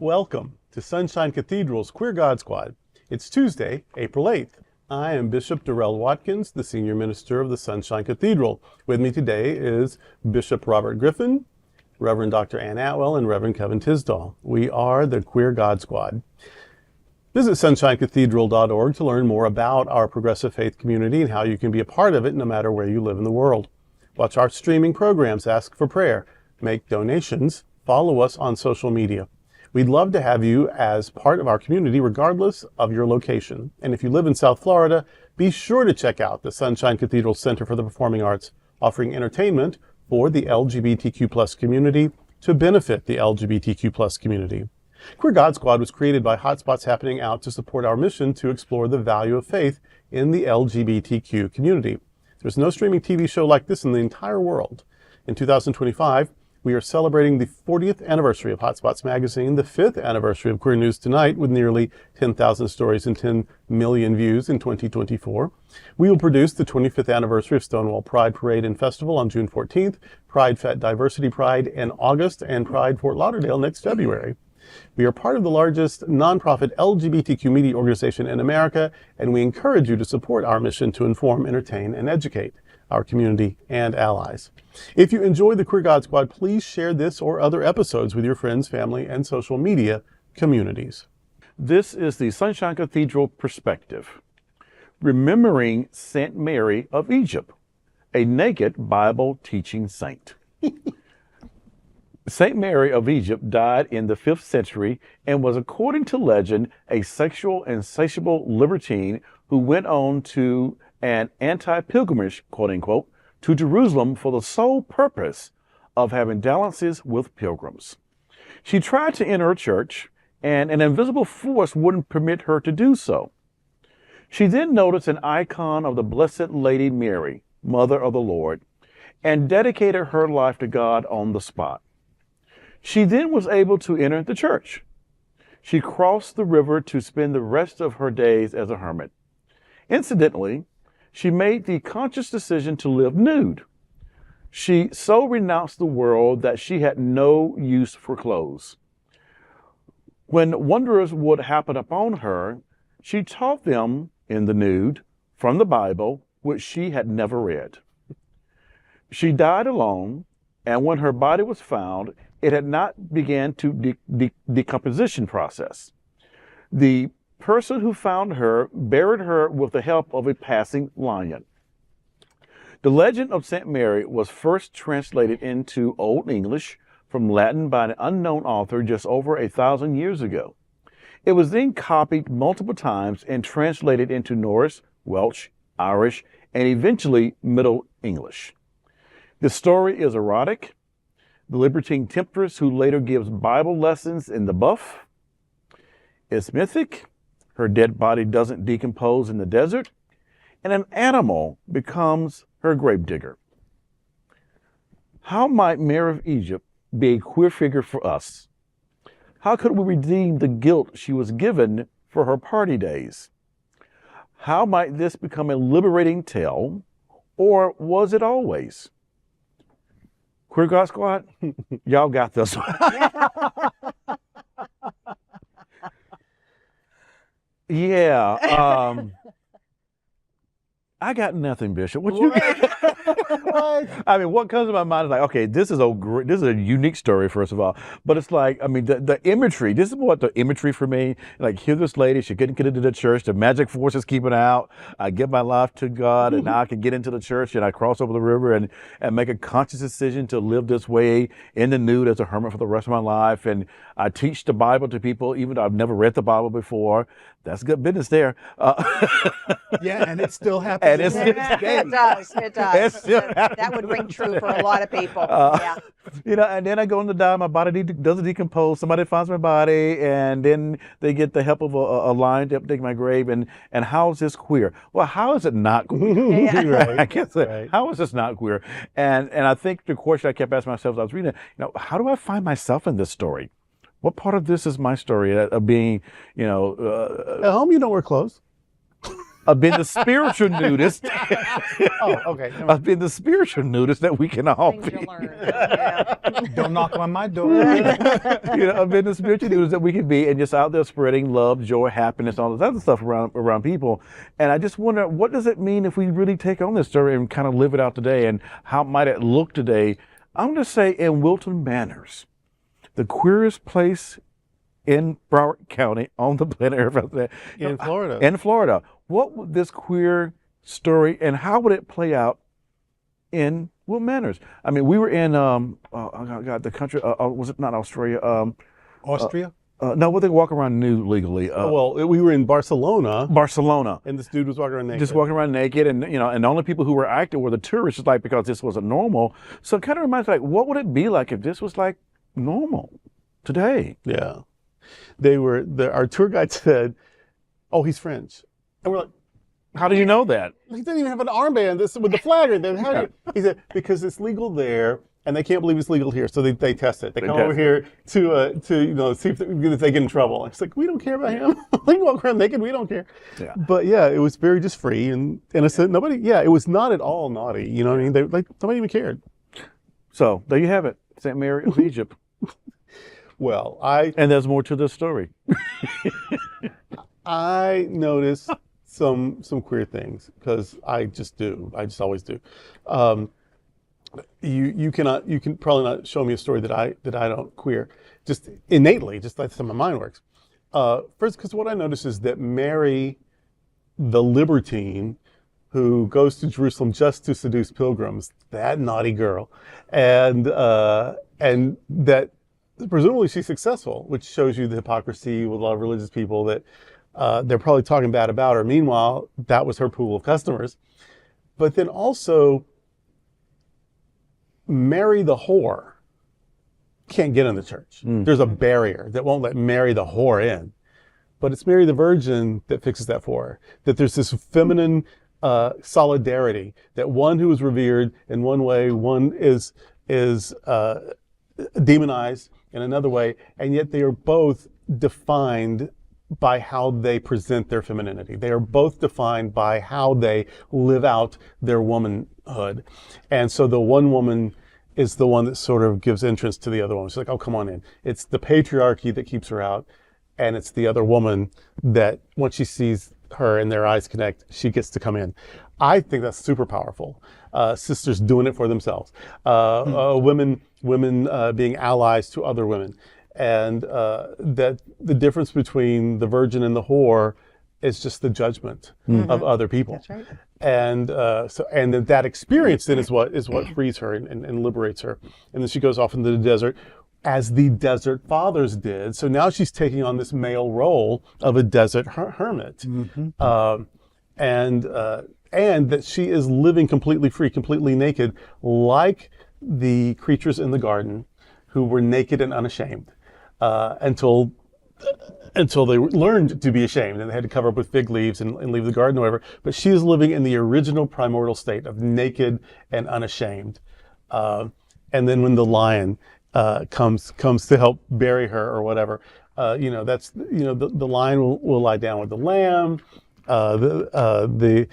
Welcome to Sunshine Cathedral's Queer God Squad. It's Tuesday, April 8th. I am Bishop Darrell Watkins, the Senior Minister of the Sunshine Cathedral. With me today is Bishop Robert Griffin, Reverend Dr. Ann Atwell, and Reverend Kevin Tisdall. We are the Queer God Squad. Visit sunshinecathedral.org to learn more about our progressive faith community and how you can be a part of it no matter where you live in the world. Watch our streaming programs, ask for prayer, make donations, follow us on social media. We'd love to have you as part of our community regardless of your location. And if you live in South Florida, be sure to check out the Sunshine Cathedral Center for the Performing Arts, offering entertainment for the LGBTQ+ community to benefit the LGBTQ+ community. Queer God Squad was created by Hotspots Happening Out to support our mission to explore the value of faith in the LGBTQ community. There's no streaming TV show like this in the entire world. In 2025, we are celebrating the 40th anniversary of Hotspots Magazine, the 5th anniversary of Queer News Tonight with nearly 10,000 stories and 10 million views in 2024. We will produce the 25th anniversary of Stonewall Pride Parade and Festival on June 14th, Pride Fete Diversity Pride in August, and Pride Fort Lauderdale next February. We are part of the largest nonprofit LGBTQ media organization in America, and we encourage you to support our mission to inform, entertain, and educate our community and allies. If you enjoy the Queer God Squad, please share this or other episodes with your friends, family, and social media communities. This is the Sunshine Cathedral Perspective, remembering Saint Mary of Egypt, a naked Bible teaching saint. Saint Mary of Egypt died in the 5th century and was, according to legend, a sexual, insatiable libertine who went on to an anti-pilgrimage, quote unquote, to Jerusalem for the sole purpose of having dalliances with pilgrims. She tried to enter a church, and an invisible force wouldn't permit her to do so. She then noticed an icon of the Blessed Lady Mary, Mother of the Lord, and dedicated her life to God on the spot. She then was able to enter the church. She crossed the river to spend the rest of her days as a hermit. Incidentally, she made the conscious decision to live nude. She so renounced the world that she had no use for clothes. When wonders would happen upon her, she taught them in the nude from the Bible, which she had never read. She died alone, and when her body was found, it had not begun to decomposition process. The person who found her buried her with the help of a passing lion. The legend of Saint Mary was first translated into Old English from Latin by an unknown author just over 1,000 years ago. It was then copied multiple times and translated into Norse, Welsh, Irish, and eventually Middle English. The story is erotic. The libertine temptress who later gives Bible lessons in the buff is mythic. Her dead body doesn't decompose in the desert, and an animal becomes her gravedigger. How might Mary of Egypt be a queer figure for us? How could we redeem the guilt she was given for her party days? How might this become a liberating tale, or was it always? Queer God Squad, y'all got this one. Yeah. I got nothing, Bishop. What you got? I mean, what comes to my mind is like, okay, this is a unique story, first of all. But it's like, I mean, the imagery, this is what the imagery for me, like, here's this lady, she couldn't get into the church, the magic force is keeping out. I give my life to God, and now I can get into the church, and I cross over the river and make a conscious decision to live this way in the nude as a hermit for the rest of my life. And I teach the Bible to people, even though I've never read the Bible before. That's good business there. Yeah, and it still happens. And It does. It does. That would ring true for a lot of people. Yeah. You know, and then I go in to die. My body doesn't decompose. Somebody finds my body, and then they get the help of a lion to dig my grave. And how is this queer? Well, how is it not queer? Yeah. Right. I can't say. Right. How is this not queer? And I think the question I kept asking myself as I was reading it, how do I find myself in this story? What part of this is my story of being, At home, you don't wear clothes. I've been the spiritual nudist. Oh, okay. Never mind. I've been the spiritual nudist that we can all Things be. you learn. Yeah. Don't knock on my door. I've been the spiritual nudist that we can be, and just out there spreading love, joy, happiness, all this other stuff around people. And I just wonder, what does it mean if we really take on this story and kind of live it out today, and how might it look today? I'm going to say in Wilton Manors, the queerest place in Broward County on the planet Earth. In Florida. In Florida. What would this queer story, and how would it play out in Wilton Manors? I mean, we were in, the country, was it not Australia? Austria? No, well, they walk around nude legally. We were in Barcelona, Barcelona. and this dude was walking around naked. Just walking around naked, and and the only people who were active were the tourists, like, because this wasn't normal. So it kind of reminds me, like, what would it be like if this was like normal today? Yeah. Our tour guide said, "Oh, he's French." And we're like, How do you know that? he didn't even have an armband with the flag right there. How do you? He said, because it's legal there, and they can't believe it's legal here, so they test it. They come over here to see if they get in trouble. It's like, we don't care about him. They can walk around naked. We don't care. Yeah. But yeah, it was very just free and innocent. It was not at all naughty. You know what I mean? Nobody even cared. So there you have it, St. Mary of Egypt. Well, And there's more to this story. I noticed some queer things, because I just always do. You can probably not show me a story that I don't queer, just innately, just like how my mind works. First, because what I noticed is that Mary, the libertine, who goes to Jerusalem just to seduce pilgrims, that naughty girl, and that presumably she's successful, which shows you the hypocrisy with a lot of religious people, that they're probably talking bad about her. Meanwhile, that was her pool of customers. But then also, Mary the whore can't get in the church. There's a barrier that won't let Mary the whore in. But it's Mary the Virgin that fixes that for her. That there's this feminine solidarity, that one who is revered in one way, one is demonized in another way, and yet they are both defined by how they present their femininity. They are both defined by how they live out their womanhood. And so the one woman is the one that sort of gives entrance to the other woman. She's like, oh, come on in. It's the patriarchy that keeps her out, and it's the other woman that, once she sees her and their eyes connect, she gets to come in. I think that's super powerful. Sisters doing it for themselves. Women being allies to other women. And that the difference between the virgin and the whore is just the judgment of other people. That's right. And that experience then is what frees her and liberates her. And then she goes off into the desert, as the desert fathers did. So now she's taking on this male role of a desert hermit. And that she is living completely free, completely naked, like the creatures in the garden who were naked and unashamed until they learned to be ashamed, and they had to cover up with fig leaves and leave the garden or whatever. But she is living in the original primordial state of naked and unashamed. And then when the lion comes to help bury her or whatever, the lion will lie down with the lamb. The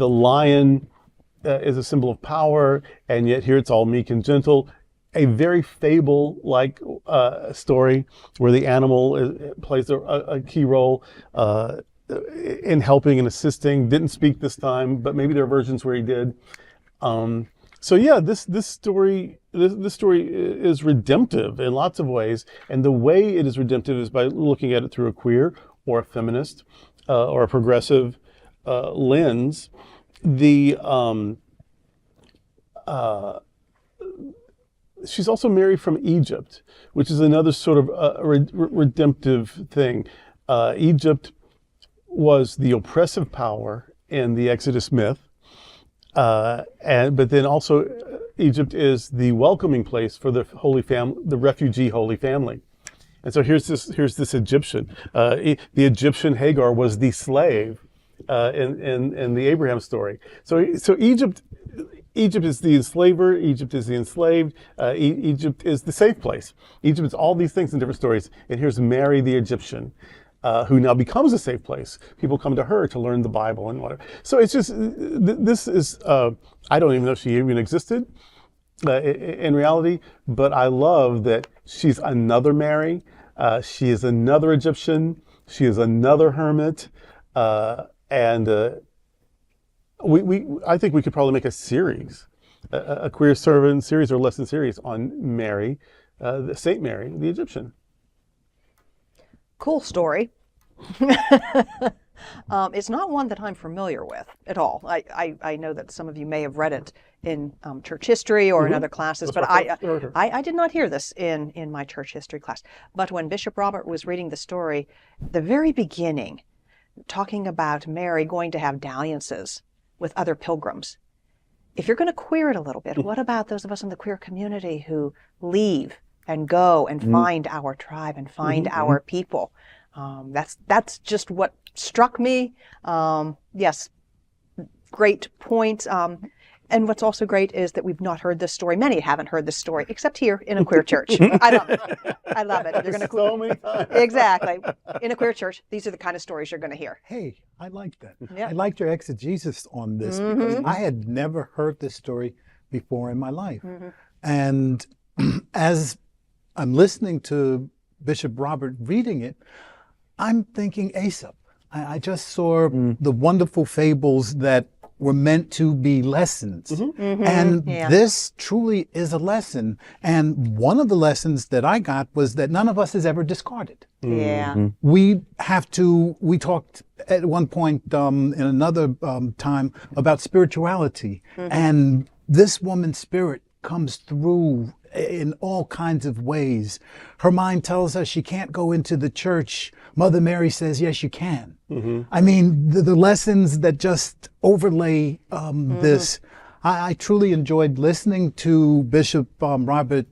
lion is a symbol of power, and yet here it's all meek and gentle. A very fable-like story where the animal plays a key role in helping and assisting. Didn't speak this time, but maybe there are versions where he did. So yeah, this story is redemptive in lots of ways, and the way it is redemptive is by looking at it through a queer or a feminist or a progressive lens. She's also Mary from Egypt, which is another sort of redemptive thing. Egypt was the oppressive power in the Exodus myth, but then also Egypt is the welcoming place for the Holy Family, the refugee Holy Family. And so here's this Egyptian. The Egyptian Hagar was the slave in the Abraham story. So Egypt is the enslaver. Egypt is the enslaved. Egypt is the safe place. Egypt is all these things in different stories. And here's Mary the Egyptian, who now becomes a safe place. People come to her to learn the Bible and whatever. So it's just, this is, I don't even know if she even existed in reality, but I love that she's another Mary. She is another Egyptian. She is another hermit. And I think we could probably make a series, a queer servant series or lesson series on Mary, Saint Mary, the Egyptian. Cool story. It's not one that I'm familiar with at all. I know that some of you may have read it in church history or in other classes, but I did not hear this in my church history class. But when Bishop Robert was reading the story, the very beginning, talking about Mary going to have dalliances with other pilgrims. If you're going to queer it a little bit, what about those of us in the queer community who leave and go and find our tribe and find our people? That's just what struck me. Yes, great point. And what's also great is that we've not heard this story. Many haven't heard this story, except here in a queer church. I love it. I love it. You're gonna So many times. Exactly. In a queer church, these are the kind of stories you're going to hear. Hey, I like that. Yeah. I liked your exegesis on this because I had never heard this story before in my life. And as I'm listening to Bishop Robert reading it, I'm thinking Aesop. I just saw the wonderful fables that were meant to be lessons. And this truly is a lesson. And one of the lessons that I got was that none of us is ever discarded. Yeah. We talked at one point in another time about spirituality. And this woman's spirit comes through in all kinds of ways. Her mind tells us she can't go into the church. Mother Mary says, yes, you can. I mean, the lessons that just overlay this. I truly enjoyed listening to Bishop Robert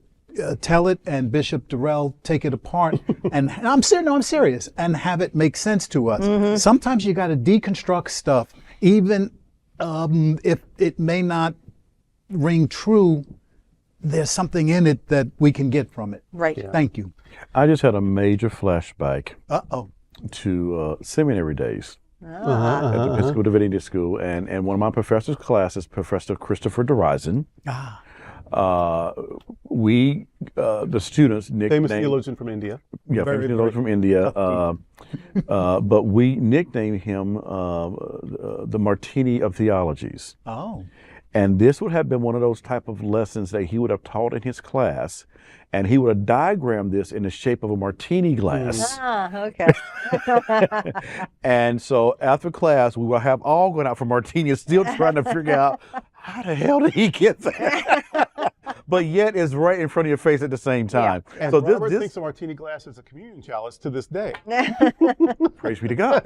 tell it and Bishop Durrell take it apart. and I'm serious, and have it make sense to us. Sometimes you got to deconstruct stuff, even if it may not ring true. There's something in it that we can get from it. Right. Yeah. Thank you. I just had a major flashback Uh-oh. to seminary days at Uh-huh. the Episcopal Divinity School, and one of my professor's classes, Professor Christopher DeRisen. We, the students, Famous nicknamed, theologian from India. yeah, famous theologian from India, but we nicknamed him the Martini of Theologies. Oh. And this would have been one of those type of lessons that he would have taught in his class, and he would have diagrammed this in the shape of a martini glass. Okay. And so after class, we will have all gone out for martinis, still trying to figure out how the hell did he get that? But yet it's right in front of your face at the same time. And So Robert this thinks a martini glass is a communion chalice to this day. praise be to God.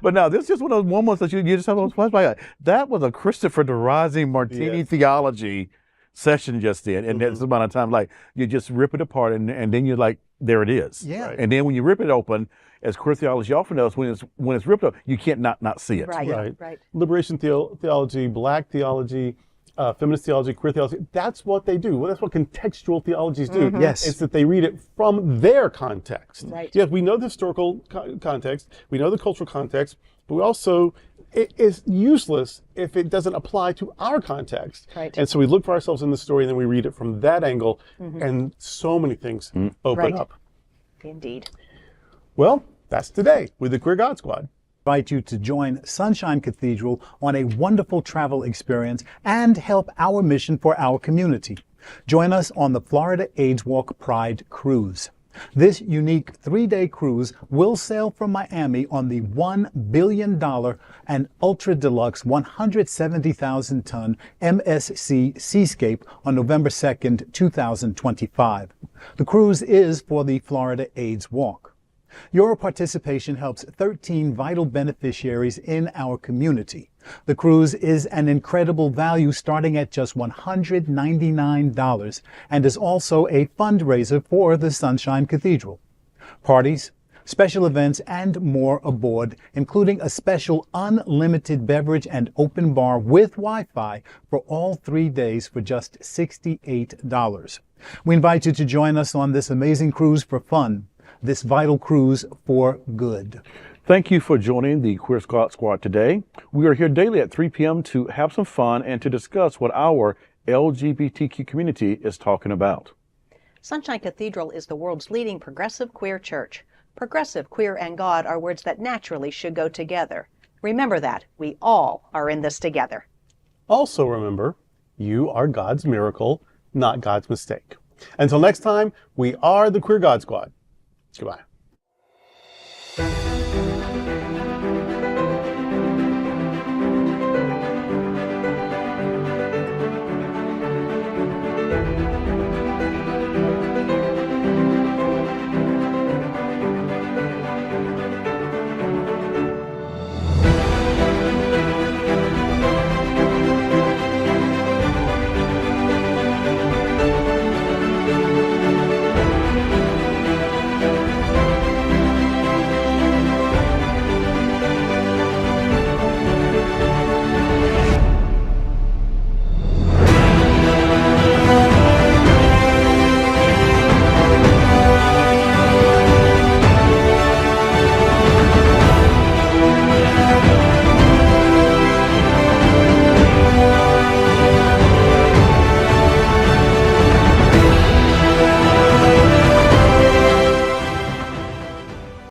But now this is just one of those moments that you just have those flashbacks. That was a Christopher DeRisen martini theology session just then, and that's the amount of time like you just rip it apart, and then you're like, there it is. Yeah. Right. And then when you rip it open, as queer theology often does, when it's ripped up, you can't not see it. Right. Liberation theology, black theology, feminist theology, queer theology, that's what they do. Well, that's what contextual theologies do. Yes. It's that they read it from their context. Right. Yes, we know the historical context, we know the cultural context, but we also, it is useless if it doesn't apply to our context. Right. And so we look for ourselves in the story, and then we read it from that angle, and so many things open up. Indeed. Well, that's today with the Queer God Squad. Invite you to join Sunshine Cathedral on a wonderful travel experience and help our mission for our community. Join us on the Florida AIDS Walk Pride Cruise. This unique 3-day cruise will sail from Miami on the $1 billion and ultra deluxe 170,000 ton MSC Seascape on November 2nd, 2025. The cruise is for the Florida AIDS Walk. Your participation helps 13 vital beneficiaries in our community. The cruise is an incredible value starting at just $199 and is also a fundraiser for the Sunshine Cathedral. Parties, special events, and more aboard, including a special unlimited beverage and open bar with Wi-Fi for all 3 days for just $68. We invite you to join us on this amazing cruise for fun, this vital cruise for good. Thank you for joining the Queer Squad today. We are here daily at 3 p.m. to have some fun and to discuss what our LGBTQ community is talking about. Sunshine Cathedral is the world's leading progressive queer church. Progressive, queer, and God are words that naturally should go together. Remember that. We all are in this together. Also remember, you are God's miracle, not God's mistake. Until next time, we are the Queer God Squad. Goodbye.